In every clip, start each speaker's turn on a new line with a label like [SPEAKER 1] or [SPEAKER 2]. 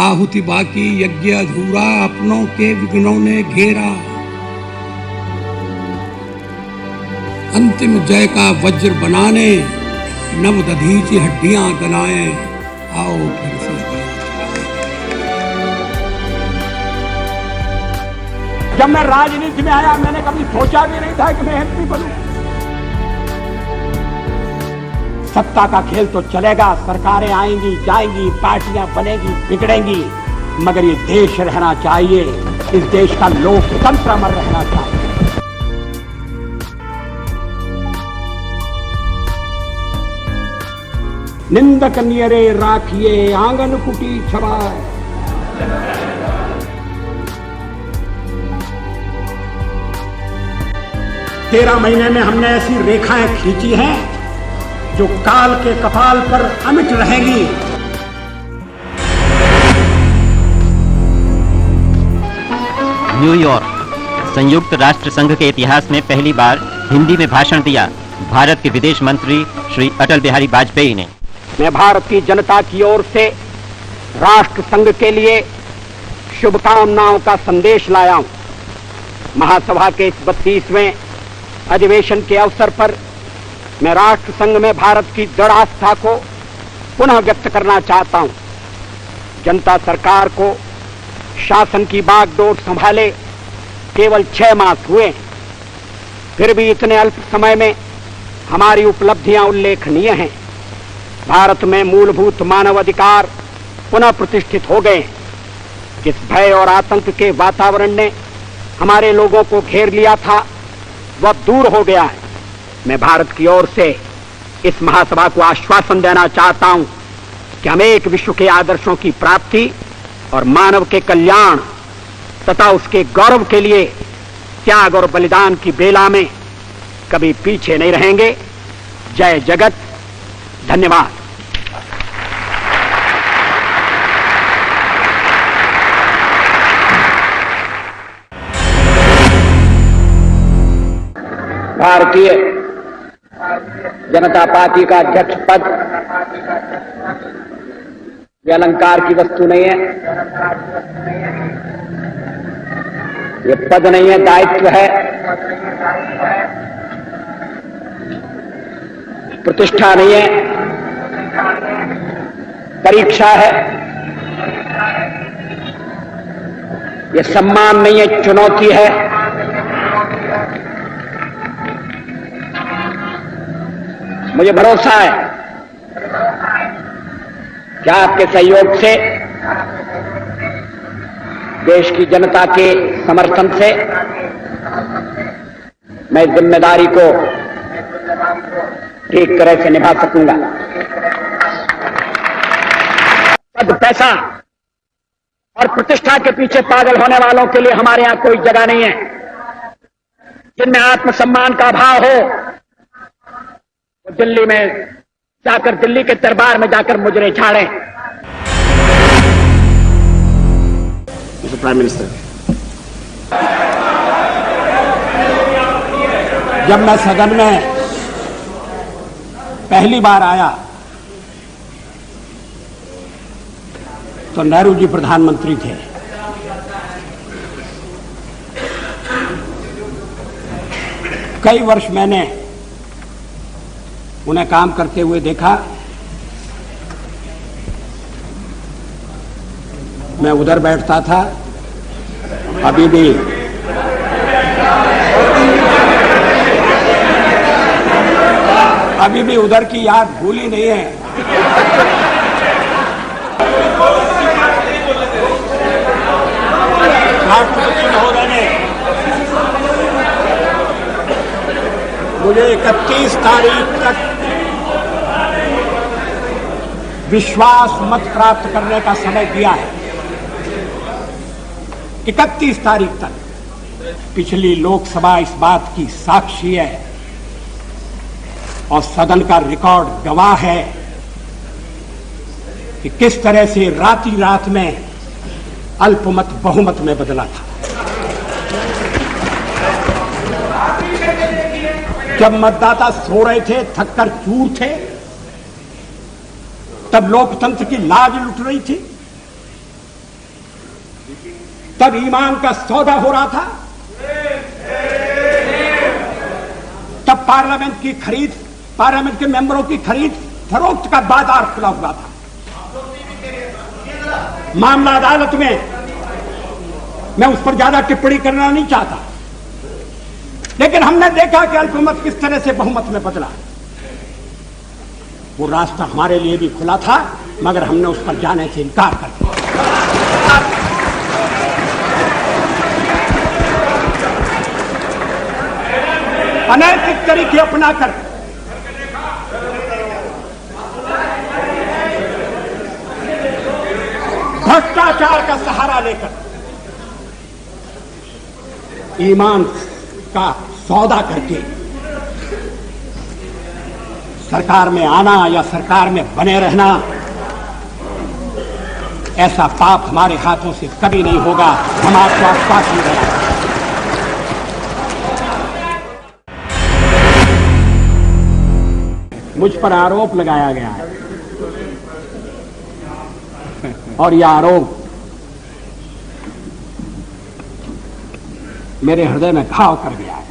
[SPEAKER 1] आहुति बाकी यज्ञ अधूरा, अपनों के विघ्नों ने घेरा। अंतिम जय का वज्र बनाने नव दधीची हड्डियां गलाएं, आओ फिर से।
[SPEAKER 2] जब मैं राजनीति में आया मैंने कभी सोचा भी नहीं था कि मैं एमपी बनूं। सत्ता का खेल तो चलेगा, सरकारें आएंगी जाएंगी, पार्टियां बनेगी बिगड़ेंगी, मगर ये देश रहना चाहिए, इस देश का लोकतंत्र अमर रहना चाहिए। निंदक नियरे राखिए, आंगन कुटी छवाए। 13 महीने में हमने ऐसी रेखाएं खींची हैं जो काल के कपाल पर अमिट रहेगी।
[SPEAKER 3] न्यूयॉर्क, संयुक्त राष्ट्र संघ के इतिहास में पहली बार हिंदी में भाषण दिया भारत के विदेश मंत्री श्री अटल बिहारी वाजपेयी ने।
[SPEAKER 2] मैं भारत की जनता की ओर से राष्ट्र संघ के लिए शुभकामनाओं का संदेश लाया हूं। महासभा के इस 32वें अधिवेशन के अवसर पर मैं राष्ट्र संघ में भारत की दृढ़ आस्था को पुनः व्यक्त करना चाहता हूं। जनता सरकार को शासन की बागडोर संभाले केवल 6 मास हुए, फिर भी इतने अल्प समय में हमारी उपलब्धियां उल्लेखनीय हैं। भारत में मूलभूत मानव अधिकार पुनः प्रतिष्ठित हो गए। जिस भय और आतंक के वातावरण ने हमारे लोगों को घेर लिया था वह दूर हो गया है। मैं भारत की ओर से इस महासभा को आश्वासन देना चाहता हूं कि हम एक विश्व के आदर्शों की प्राप्ति और मानव के कल्याण तथा उसके गौरव के लिए त्याग और बलिदान की बेला में कभी पीछे नहीं रहेंगे। जय जगत, धन्यवाद। भारतीय जनता पार्टी का अध्यक्ष पद ये अलंकार की वस्तु नहीं है, ये पद नहीं है, दायित्व है, प्रतिष्ठा नहीं है, परीक्षा है, ये सम्मान नहीं है, चुनौती है। मुझे भरोसा है कि आपके सहयोग से, देश की जनता के समर्थन से मैं इस जिम्मेदारी को ठीक तरह से निभा सकूंगा। पद, पैसा और प्रतिष्ठा के पीछे पागल होने वालों के लिए हमारे यहां कोई जगह नहीं है। जिनमें आत्मसम्मान का भाव हो वो दिल्ली में जाकर, दिल्ली के दरबार में जाकर मुजरे झाड़ें। मिस्टर प्राइम मिनिस्टर, जब मैं सदन में पहली बार आया तो नेहरू जी प्रधानमंत्री थे। कई वर्ष मैंने उन्हें काम करते हुए देखा। मैं उधर बैठता था, अभी भी उधर की याद भूली नहीं है। राष्ट्रपति महोदय ने मुझे 31 तारीख तक विश्वास मत प्राप्त करने का समय दिया है। 31 तारीख तक। पिछली लोकसभा इस बात की साक्षी है और सदन का रिकॉर्ड गवाह है कि किस तरह से राती रात में अल्पमत बहुमत में बदला था। जब मतदाता सो रहे थे, थककर चूर थे, तब लोकतंत्र की लाज लुट रही थी। तब ईमान का सौदा हो रहा था, तब पार्लियामेंट की खरीद, पार्लियामेंट के मेंबरों की खरीद फरोख्त का बाजार खुला हुआ था। मामला अदालत में, मैं उस पर ज्यादा टिप्पणी करना नहीं चाहता, लेकिन हमने देखा कि अल्पमत किस तरह से बहुमत में बदला। वो रास्ता हमारे लिए भी खुला था, मगर हमने उस पर जाने से इनकार कर दिया। अनैतिक तरीके अपनाकर भ्रष्टाचार का सहारा लेकर ईमान का सौदा करके सरकार में आना या सरकार में बने रहना, ऐसा पाप हमारे हाथों से कभी नहीं होगा। हम आपको आश्वासन दे रहे हैं। मुझ पर आरोप लगाया गया है और यह आरोप मेरे हृदय में घाव कर गया है।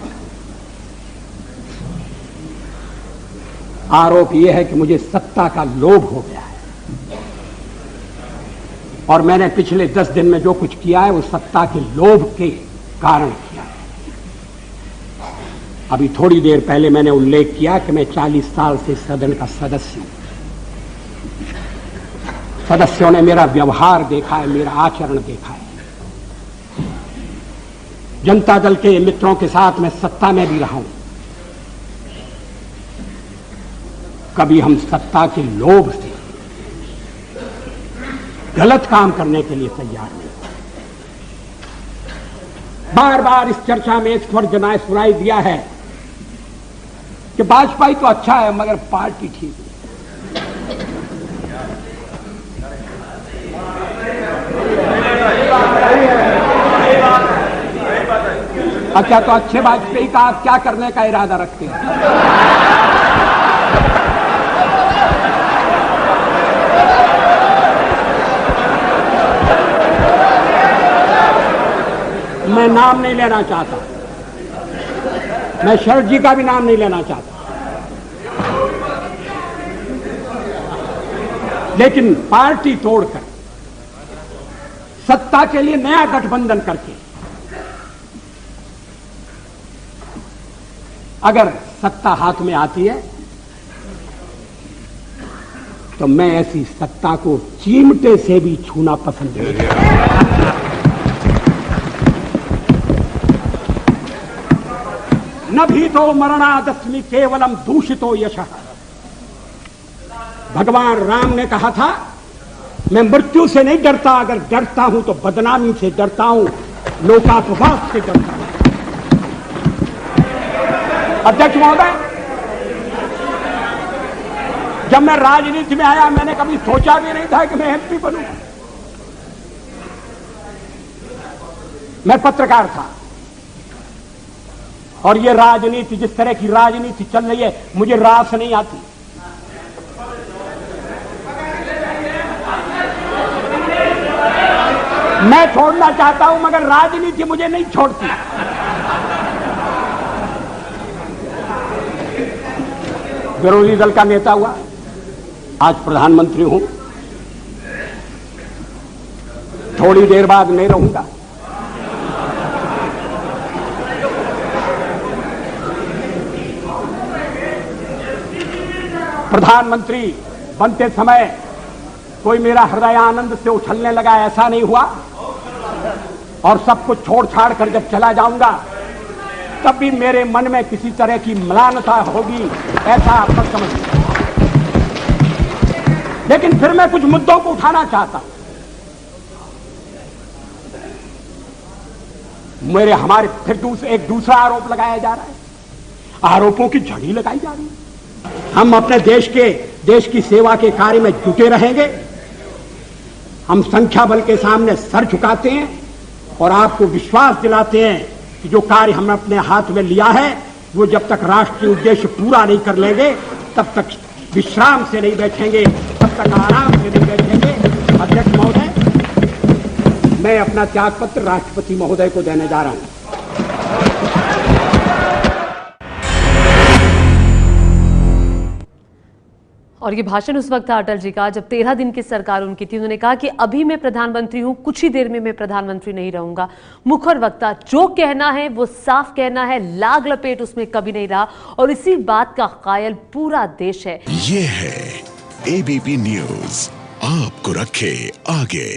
[SPEAKER 2] आरोप यह है कि मुझे सत्ता का लोभ हो गया है और मैंने पिछले 10 दिन में जो कुछ किया है वो सत्ता के लोभ के कारण किया है। अभी थोड़ी देर पहले मैंने उल्लेख किया कि मैं 40 साल से सदन का सदस्य हूं। सदस्यों ने मेरा व्यवहार देखा है, मेरा आचरण देखा है। जनता दल के मित्रों के साथ मैं सत्ता में भी रहा हूं। कभी हम सत्ता के लोभ से गलत काम करने के लिए तैयार नहीं। बार बार इस चर्चा में इस पर सुनाई दिया है कि वाजपेयी तो अच्छा है मगर पार्टी ठीक है। अच्छा, तो अच्छे वाजपेयी का आप क्या करने का इरादा रखते हैं? मैं नाम नहीं लेना चाहता, मैं शरद जी का भी नाम नहीं लेना चाहता, लेकिन पार्टी तोड़कर सत्ता के लिए नया गठबंधन करके अगर सत्ता हाथ में आती है तो मैं ऐसी सत्ता को चिमटे से भी छूना पसंद नहीं करता। न भी तो मरणादस्मि केवलम दूषितो यशः। भगवान राम ने कहा था मैं मृत्यु से नहीं डरता, अगर डरता हूं तो बदनामी से डरता हूं, लोकापवाद से डरता हूं। अध्यक्ष महोदय, जब मैं राजनीति में आया मैंने कभी सोचा भी नहीं था कि मैं एमपी बनूंगा। मैं पत्रकार था और ये राजनीति, जिस तरह की राजनीति चल रही है, मुझे रास नहीं आती। मैं छोड़ना चाहता हूं मगर राजनीति मुझे नहीं छोड़ती। विरोधी दल का नेता हुआ, आज प्रधानमंत्री हूं, थोड़ी देर बाद नहीं रहूंगा। प्रधानमंत्री बनते समय कोई मेरा हृदय आनंद से उछलने लगा, ऐसा नहीं हुआ। और सब कुछ छोड़ छाड़ कर जब चला जाऊंगा तब भी मेरे मन में किसी तरह की म्लानता होगी, ऐसा आप सब समझिए। लेकिन फिर मैं कुछ मुद्दों को उठाना चाहता हूं। हमारे फिर एक दूसरा आरोप लगाया जा रहा है, आरोपों की झड़ी लगाई जा रही है। हम अपने देश की सेवा के कार्य में जुटे रहेंगे। हम संख्या बल के सामने सर झुकाते हैं और आपको विश्वास दिलाते हैं कि जो कार्य हमने अपने हाथ में लिया है वो जब तक राष्ट्रीय उद्देश्य पूरा नहीं कर लेंगे तब तक विश्राम से नहीं बैठेंगे, तब तक आराम से नहीं बैठेंगे। अध्यक्ष महोदय, मैं अपना त्यागपत्र राष्ट्रपति महोदय को देने जा रहा हूं।
[SPEAKER 4] और ये भाषण उस वक्त था अटल जी का जब 13 दिन की सरकार उनकी थी। उन्होंने कहा कि अभी मैं प्रधानमंत्री हूं, कुछ ही देर में मैं प्रधानमंत्री नहीं रहूंगा। मुखर वक्ता, जो कहना है वो साफ कहना है, लाग लपेट उसमें कभी नहीं रहा और इसी बात का कायल पूरा देश है।
[SPEAKER 5] ये है एबीपी न्यूज, आपको रखे आगे।